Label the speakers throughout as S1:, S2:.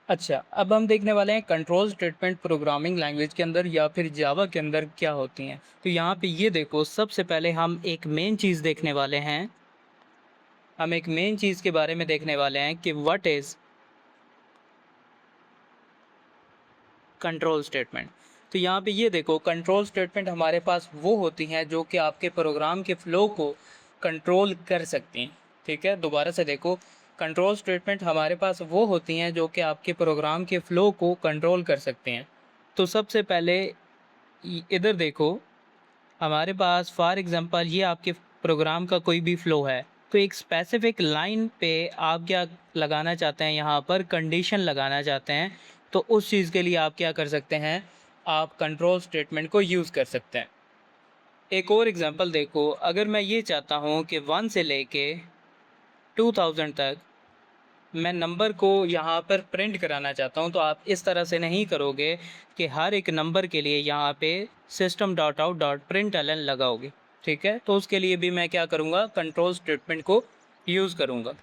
S1: अच्छा, अब हम देखने वाले हैं कंट्रोल स्टेटमेंट प्रोग्रामिंग लैंग्वेज के अंदर या फिर जावा के अंदर क्या होती हैं। तो यहाँ पे ये देखो, सबसे पहले हम एक मेन चीज़ देखने वाले हैं। हम एक मेन चीज़ के बारे में देखने वाले हैं कि व्हाट इज़ कंट्रोल स्टेटमेंट। तो यहाँ पे ये देखो, कंट्रोल स्टेटमेंट हमारे पास वो होती हैं जो कि आपके प्रोग्राम के फ्लो को कंट्रोल कर सकती हैं। ठीक है, दोबारा से देखो, कंट्रोल स्टेटमेंट हमारे पास वो होती हैं जो कि आपके प्रोग्राम के फ्लो को कंट्रोल कर सकते हैं। तो सबसे पहले इधर देखो, हमारे पास फॉर एग्जांपल ये आपके प्रोग्राम का कोई भी फ्लो है, तो एक स्पेसिफिक लाइन पे आप क्या लगाना चाहते हैं, यहाँ पर कंडीशन लगाना चाहते हैं। तो उस चीज़ के लिए आप क्या कर सकते हैं, आप कंट्रोल स्टेटमेंट को यूज़ कर सकते हैं। एक और एग्जांपल देखो, अगर मैं ये चाहता हूँ कि 1 से लेके 2000 तक मैं नंबर को यहाँ पर प्रिंट कराना चाहता हूँ, तो आप इस तरह से नहीं करोगे कि हर एक नंबर के लिए यहाँ पे system dot out dot print L N लगाओगे। ठीक है, तो उसके लिए भी मैं क्या करूँगा, कंट्रोल स्टेटमेंट को यूज़ करूँगा।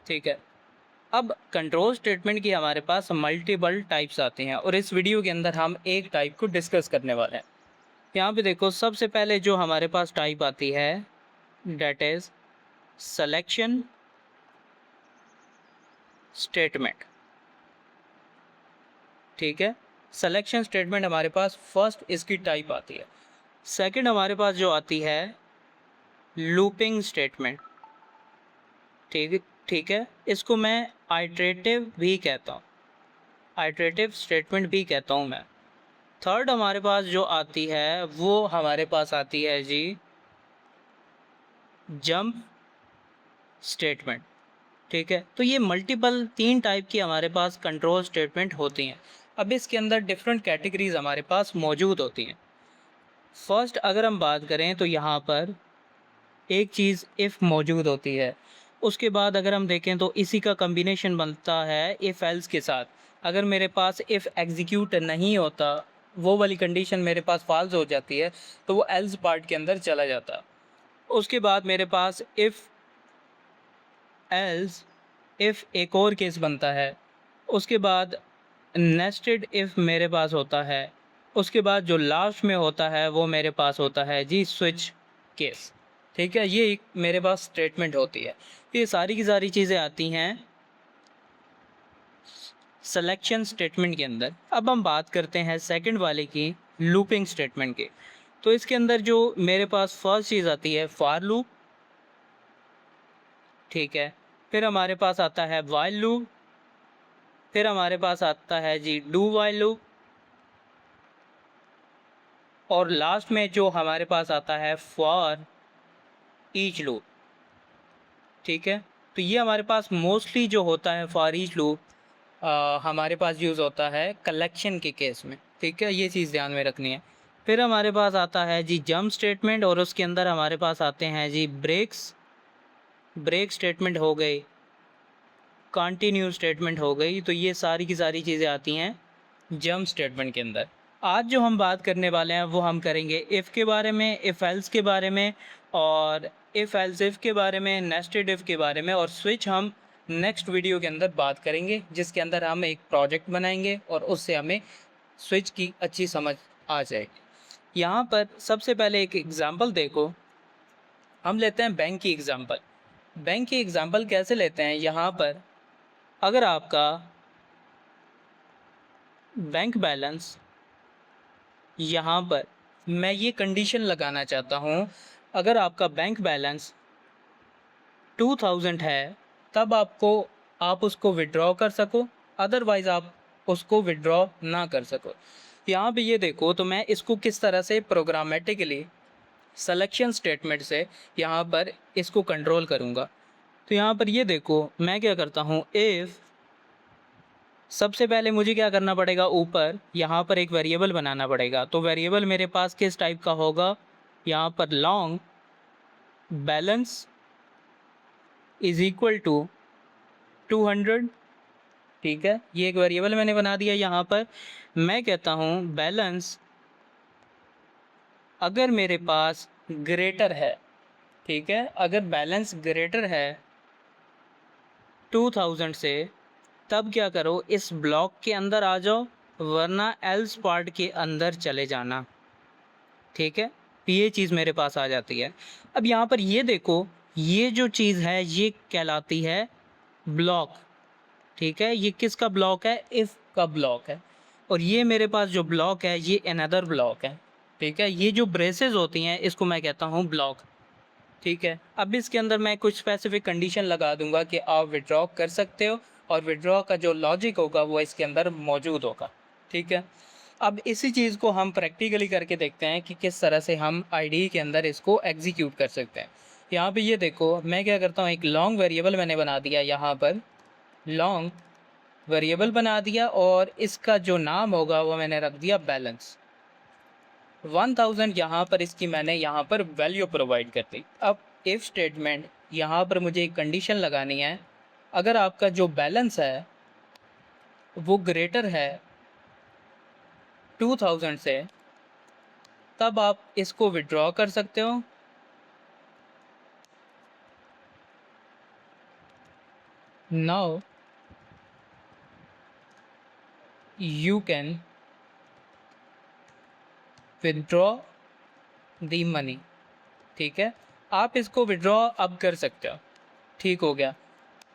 S1: ठीक है, अब कंट्रोल स्टेटमेंट की हमारे पास मल्टीपल टाइप्स आते हैं और इस वीडियो के अंदर हम एक टाइप को डिस्कस करने वाले हैं। यहाँ पे देखो, सबसे पहले जो हमारे पास टाइप आती है, डेट इज़ सिलेक्शन स्टेटमेंट। ठीक है, सिलेक्शन स्टेटमेंट हमारे पास फर्स्ट इसकी टाइप आती है। सेकंड हमारे पास जो आती है, लूपिंग स्टेटमेंट। ठीक है, इसको मैं आइटरेटिव भी कहता हूँ, आइटरेटिव स्टेटमेंट भी कहता हूँ मैं। थर्ड हमारे पास जो आती है वो हमारे पास आती है जी, जंप स्टेटमेंट। ठीक है, तो ये मल्टीपल 3 टाइप की हमारे पास कंट्रोल स्टेटमेंट होती हैं। अब इसके अंदर डिफरेंट कैटेगरीज हमारे पास मौजूद होती हैं। फर्स्ट अगर हम बात करें तो यहाँ पर एक चीज़ इफ़ मौजूद होती है। उसके बाद अगर हम देखें तो इसी का कॉम्बिनेशन बनता है इफ़ एल्स के साथ। अगर मेरे पास इफ़ एग्जीक्यूट नहीं होता, वो वाली कंडीशन मेरे पास फॉल्स हो जाती है, तो वो एल्स पार्ट के अंदर चला जाता। उसके बाद मेरे पास इफ़ एल्स इफ़ एक और केस बनता है। उसके बाद नेस्टेड इफ़ मेरे पास होता है। उसके बाद जो लास्ट में होता है वो मेरे पास होता है जी, स्विच केस। ठीक है, ये एक मेरे पास स्टेटमेंट होती है। ये सारी की सारी चीज़ें आती हैं सिलेक्शन स्टेटमेंट के अंदर। अब हम बात करते हैं सेकंड वाले की, लूपिंग स्टेटमेंट की। तो इसके अंदर जो मेरे पास फर्स्ट चीज़ आती है, फॉर लूप। ठीक है, फिर हमारे पास आता है व्हाइल लूप। फिर हमारे पास आता है जी, डू व्हाइल लूप। और लास्ट में जो हमारे पास आता है, फॉर ईच लूप। ठीक है, तो ये हमारे पास मोस्टली जो होता है फॉर ईच लूप हमारे पास यूज़ होता है कलेक्शन के केस में। ठीक है, ये चीज़ ध्यान में रखनी है। फिर हमारे पास आता है जी, जंप स्टेटमेंट, और उसके अंदर हमारे पास आते हैं जी, ब्रेक स्टेटमेंट हो गई, कंटिन्यू स्टेटमेंट हो गई। तो ये सारी की सारी चीज़ें आती हैं जंप स्टेटमेंट के अंदर। आज जो हम बात करने वाले हैं वो हम करेंगे इफ़ के बारे में, इफ़ एल्स के बारे में, और इफ़ एल्स इफ़ के बारे में, नेस्टेड इफ़ के बारे में, और स्विच हम नेक्स्ट वीडियो के अंदर बात करेंगे, जिसके अंदर हम एक प्रोजेक्ट बनाएंगे और उससे हमें स्विच की अच्छी समझ आ जाएगी। यहाँ पर सबसे पहले एक एग्ज़ाम्पल देखो, हम लेते हैं बैंक की एग्ज़ाम्पल। बैंक की एग्ज़ाम्पल कैसे लेते हैं, यहाँ पर अगर आपका बैंक बैलेंस, यहाँ पर मैं ये कंडीशन लगाना चाहता हूँ, अगर आपका बैंक बैलेंस 2000 है, तब आप उसको विड्रॉ कर सको, अदरवाइज़ आप उसको विड्रॉ ना कर सको। यहाँ पे ये देखो, तो मैं इसको किस तरह से प्रोग्रामेटिकली सिलेक्शन स्टेटमेंट से यहाँ पर इसको कंट्रोल करूँगा। तो यहाँ पर ये देखो, मैं क्या करता हूँ, इफ़ सबसे पहले मुझे क्या करना पड़ेगा, ऊपर यहाँ पर एक वेरिएबल बनाना पड़ेगा। तो वेरिएबल मेरे पास किस टाइप का होगा, यहाँ पर long balance is equal to 200। ठीक है, ये एक वेरिएबल मैंने बना दिया। यहाँ पर मैं कहता हूँ बैलेंस अगर मेरे पास ग्रेटर है, ठीक है, अगर बैलेंस ग्रेटर है 2000 से, तब क्या करो, इस ब्लॉक के अंदर आ जाओ, वरना एल्स पार्ट के अंदर चले जाना। ठीक है, तो ये चीज़ मेरे पास आ जाती है। अब यहाँ पर ये देखो, ये जो चीज़ है ये कहलाती है ब्लॉक। ठीक है, ये किसका ब्लॉक है? इफ़ का ब्लॉक है। और ये मेरे पास जो ब्लॉक है ये अनदर ब्लॉक है। ठीक है, ये जो ब्रेसेस होती हैं इसको मैं कहता हूँ ब्लॉक। ठीक है, अब इसके अंदर मैं कुछ स्पेसिफिक कंडीशन लगा दूंगा कि आप विड्रॉ कर सकते हो, और विड्रॉ का जो लॉजिक होगा वो इसके अंदर मौजूद होगा। ठीक है, अब इसी चीज़ को हम प्रैक्टिकली करके देखते हैं कि किस तरह से हम आईडी के अंदर इसको एग्जीक्यूट कर सकते हैं। यहाँ पे ये देखो, मैं क्या करता हूँ, एक लॉन्ग वेरिएबल मैंने बना दिया, यहाँ पर लॉन्ग वेरिएबल बना दिया, और इसका जो नाम होगा वो मैंने रख दिया बैलेंस। 1000 यहाँ पर इसकी मैंने यहाँ पर वैल्यू प्रोवाइड कर दी। अब इफ़ स्टेटमेंट, यहाँ पर मुझे एक कंडीशन लगानी है, अगर आपका जो बैलेंस है वो ग्रेटर है 2000 से, तब आप इसको विड्रॉ कर सकते हो। Now you can withdraw the money. ठीक है, आप इसको विड्रॉ अब कर सकते हो। ठीक हो गया।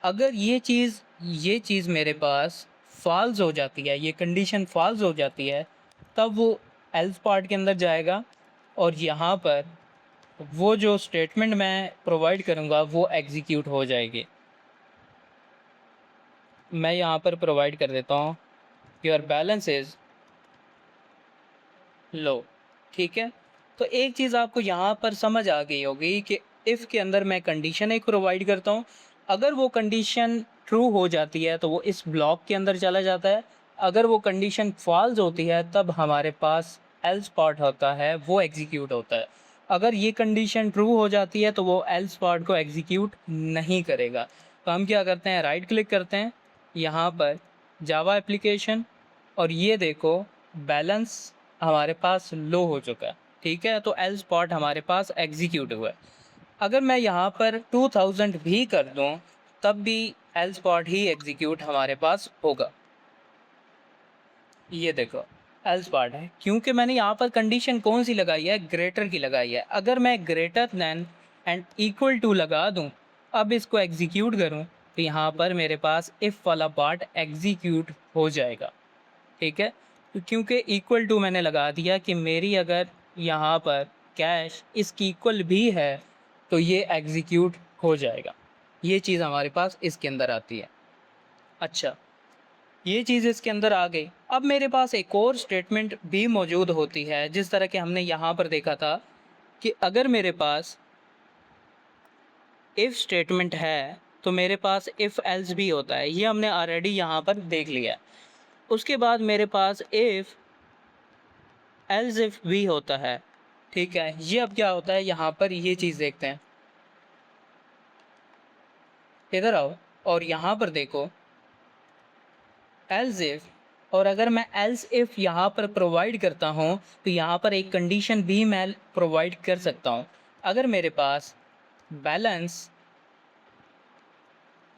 S1: अगर ये चीज़ मेरे पास फॉल्स हो जाती है, ये कंडीशन फॉल्स हो जाती है, तब वो एल्स पार्ट के अंदर जाएगा, और यहाँ पर वो जो स्टेटमेंट मैं प्रोवाइड करूँगा वो एग्जीक्यूट हो जाएगी। मैं यहाँ पर प्रोवाइड कर देता हूँ, योर बैलेंस इज़ लो। ठीक है, तो एक चीज़ आपको यहाँ पर समझ आ गई होगी कि इफ़ के अंदर मैं कंडीशन एक प्रोवाइड करता हूँ, अगर वो कंडीशन ट्रू हो जाती है तो वो इस ब्लॉक के अंदर चला जाता है, अगर वो कंडीशन फॉल्स होती है तब हमारे पास एल्स पार्ट होता है, वो एग्जीक्यूट होता है। अगर ये कंडीशन ट्रू हो जाती है तो वो एल्स पार्ट को एग्जीक्यूट नहीं करेगा। तो हम क्या करते हैं, राइट क्लिक करते हैं यहाँ पर जावा एप्लीकेशन, और ये देखो बैलेंस हमारे पास लो हो चुका है। ठीक है, तो एल्स पार्ट हमारे पास एग्जीक्यूट हुआ है। अगर मैं यहाँ पर 2000 भी कर दूँ तब भी एल्स पार्ट ही एग्जीक्यूट हमारे पास होगा। ये देखो एल्स पार्ट है, क्योंकि मैंने यहाँ पर कंडीशन कौन सी लगाई है, ग्रेटर की लगाई है। अगर मैं greater than and equal to लगा दूँ, अब इसको एग्जीक्यूट करूँ, तो यहाँ पर मेरे पास इफ़ वाला पार्ट एग्जीक्यूट हो जाएगा। ठीक है, तो क्योंकि इक्वल टू मैंने लगा दिया कि मेरी अगर यहाँ पर कैश इसकी इक्वल भी है तो ये एग्जीक्यूट हो जाएगा। ये चीज़ हमारे पास इसके अंदर आती है। अच्छा, ये चीज़ इसके अंदर आ गई। अब मेरे पास एक और स्टेटमेंट भी मौजूद होती है, जिस तरह के हमने यहाँ पर देखा था कि अगर मेरे पास इफ़ स्टेटमेंट है तो मेरे पास इफ़ एल्स भी होता है, ये हमने ऑलरेडी यहाँ पर देख लिया। उसके बाद मेरे पास इफ़ एल्स इफ भी होता है। ठीक है, ये अब क्या होता है, यहाँ पर ये चीज़ देखते हैं, इधर आओ और यहाँ पर देखो एल्स इफ, और अगर मैं एल्स इफ यहाँ पर प्रोवाइड करता हूँ तो यहाँ पर एक कंडीशन भी मैं प्रोवाइड कर सकता हूँ। अगर मेरे पास बैलेंस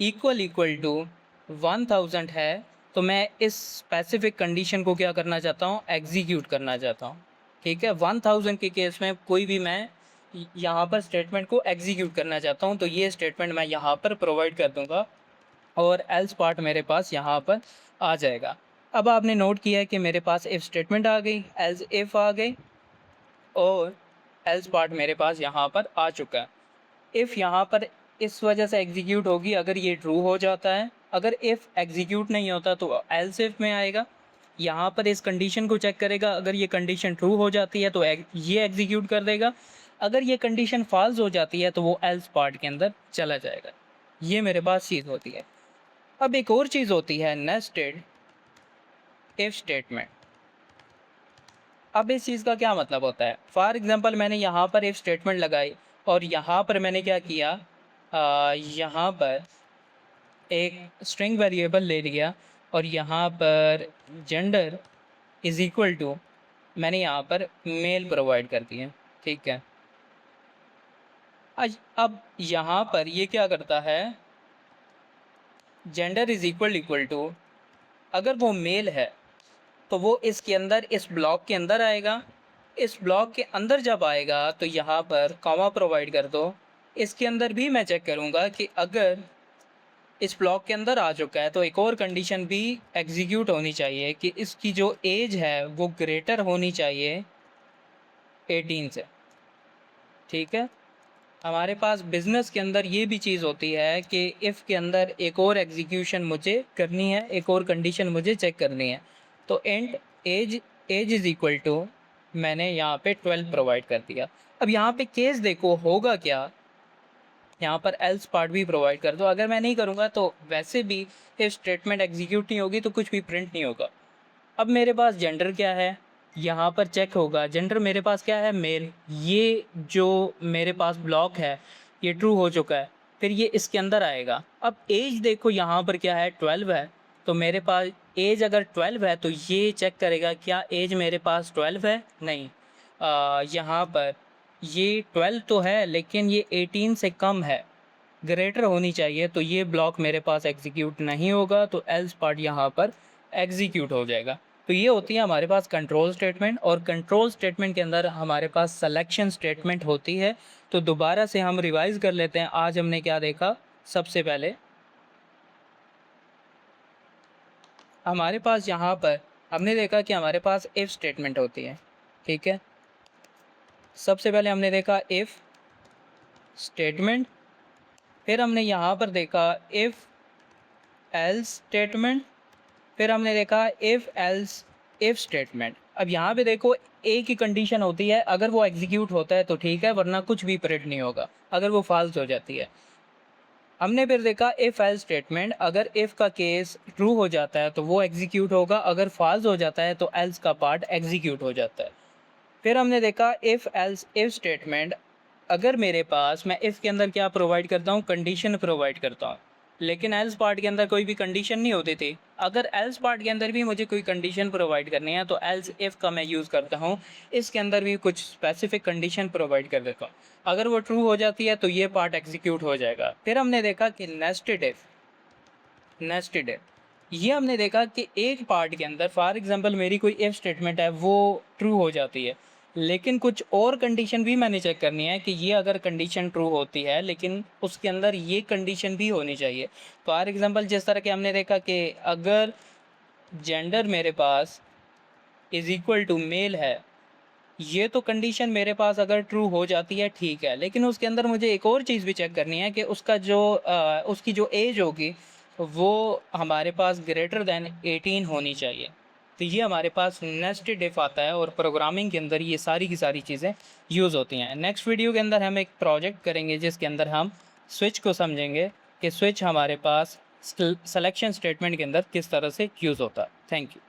S1: इक्वल टू 1000 है तो मैं इस स्पेसिफिक कंडीशन को क्या करना चाहता हूँ, एग्जीक्यूट करना चाहता हूँ। ठीक है, 1000 के केस में कोई भी मैं यहाँ पर स्टेटमेंट को एग्जीक्यूट करना चाहता हूँ, तो ये स्टेटमेंट मैं यहाँ पर प्रोवाइड कर दूँगा, और एल्स पार्ट मेरे पास यहाँ पर आ जाएगा। अब आपने नोट किया है कि मेरे पास इफ़ स्टेटमेंट आ गई, एल्स इफ़ आ गई, और एल्स पार्ट मेरे पास यहाँ पर आ चुका है। इफ़ यहाँ पर इस वजह से एग्जीक्यूट होगी अगर ये ट्रू हो जाता है, अगर इफ़ एग्जीक्यूट नहीं होता तो एल्स इफ में आएगा। यहाँ पर इस कंडीशन को चेक करेगा, अगर ये कंडीशन ट्रू हो जाती है तो ये एग्जीक्यूट कर देगा, अगर ये कंडीशन फॉल्स हो जाती है तो वो एल्स पार्ट के अंदर चला जाएगा। ये मेरे पास चीज़ होती है। अब एक और चीज़ होती है नेस्टेड इफ स्टेटमेंट। अब इस चीज़ का क्या मतलब होता है, फॉर एग्जांपल मैंने यहाँ पर इफ स्टेटमेंट लगाई, और यहाँ पर मैंने क्या किया, यहाँ पर एक स्ट्रिंग वेरिएबल ले लिया, और यहाँ पर जेंडर इज़ इक्वल टू मैंने यहाँ पर मेल प्रोवाइड कर दिया। ठीक है, अब यहाँ पर ये क्या करता है, जेंडर इज़ इक्वल टू, अगर वो मेल है तो वो इसके अंदर, इस ब्लॉक के अंदर आएगा। इस ब्लॉक के अंदर जब आएगा तो यहाँ पर कॉमा प्रोवाइड कर दो। इसके अंदर भी मैं चेक करूँगा कि अगर इस ब्लॉक के अंदर आ चुका है तो एक और कंडीशन भी एग्जीक्यूट होनी चाहिए कि इसकी जो एज है वो ग्रेटर होनी चाहिए 18 से। ठीक है, हमारे पास बिजनेस के अंदर ये भी चीज़ होती है कि इफ़ के अंदर एक और एग्जीक्यूशन मुझे करनी है, एक और कंडीशन मुझे चेक करनी है। तो and age age is equal to, मैंने यहाँ पे 12 प्रोवाइड कर दिया। अब यहाँ पे केस देखो होगा क्या, यहाँ पर एल्स पार्ट भी प्रोवाइड कर दो। अगर मैं नहीं करूँगा तो वैसे भी इफ स्टेटमेंट एग्जीक्यूट नहीं होगी तो कुछ भी प्रिंट नहीं होगा। अब मेरे पास जेंडर क्या है, यहाँ पर चेक होगा। जेंडर मेरे पास क्या है, मेल। ये जो मेरे पास ब्लॉक है ये ट्रू हो चुका है, फिर ये इसके अंदर आएगा। अब एज देखो यहाँ पर क्या है, 12 है। तो मेरे पास एज अगर 12 है तो ये चेक करेगा क्या एज मेरे पास 12 है, नहीं। यहाँ पर ये 12 तो है लेकिन ये 18 से कम है, ग्रेटर होनी चाहिए। तो ये ब्लॉक मेरे पास एग्जीक्यूट नहीं होगा, तो एल्स पार्ट यहाँ पर एग्जीक्यूट हो जाएगा। तो ये होती है हमारे पास कंट्रोल स्टेटमेंट, और कंट्रोल स्टेटमेंट के अंदर हमारे पास सिलेक्शन स्टेटमेंट होती है। तो दोबारा से हम रिवाइज कर लेते हैं। आज हमने क्या देखा, सबसे पहले हमारे पास यहाँ पर हमने देखा कि हमारे पास इफ़ स्टेटमेंट होती है। ठीक है, सबसे पहले हमने देखा इफ़ स्टेटमेंट, फिर हमने यहाँ पर देखा इफ़ एल्स स्टेटमेंट, फिर हमने देखा इफ़ एल्स इफ़ स्टेटमेंट। अब यहाँ पे देखो एक ही कंडीशन होती है, अगर वो एग्जीक्यूट होता है तो ठीक है, वरना कुछ भी प्रिंट नहीं होगा अगर वो फॉल्स हो जाती है। हमने फिर देखा इफ़ एल्स स्टेटमेंट, अगर इफ़ का केस ट्रू हो जाता है तो वो एग्जीक्यूट होगा, अगर फॉल्स हो जाता है तो एल्स का पार्ट एग्जीक्यूट हो जाता है। फिर हमने देखा इफ़ एल्स इफ़ स्टेटमेंट, अगर मेरे पास, मैं इफ़ के अंदर क्या प्रोवाइड करता हूँ, कंडीशन प्रोवाइड करता हूँ, लेकिन एल्स पार्ट के अंदर कोई भी कंडीशन नहीं होती थी। अगर एल्स पार्ट के अंदर भी मुझे कोई कंडीशन प्रोवाइड करनी है तो एल्स इफ़ का मैं यूज़ करता हूँ, इसके अंदर भी कुछ स्पेसिफिक कंडीशन प्रोवाइड कर देता हूँ। अगर वो ट्रू हो जाती है तो ये पार्ट एग्जीक्यूट हो जाएगा। फिर हमने देखा कि नेस्टेड इफ, ये हमने देखा कि एक पार्ट के अंदर, फॉर एग्जांपल मेरी कोई इफ स्टेटमेंट है वो ट्रू हो जाती है, लेकिन कुछ और कंडीशन भी मैंने चेक करनी है कि ये अगर कंडीशन ट्रू होती है लेकिन उसके अंदर ये कंडीशन भी होनी चाहिए। फॉर एग्जांपल जिस तरह के हमने देखा कि अगर जेंडर मेरे पास इज़ इक्वल टू मेल है, ये तो कंडीशन मेरे पास अगर ट्रू हो जाती है ठीक है, लेकिन उसके अंदर मुझे एक और चीज़ भी चेक करनी है कि उसका जो उसकी जो एज होगी वो हमारे पास ग्रेटर दैन 18 होनी चाहिए। तो ये हमारे पास नेस्टेड इफ आता है, और प्रोग्रामिंग के अंदर ये सारी की सारी चीज़ें यूज़ होती हैं। नेक्स्ट वीडियो के अंदर हम एक प्रोजेक्ट करेंगे जिसके अंदर हम स्विच को समझेंगे कि स्विच हमारे पास सिलेक्शन स्टेटमेंट के अंदर किस तरह से यूज़ होता है। Thank you.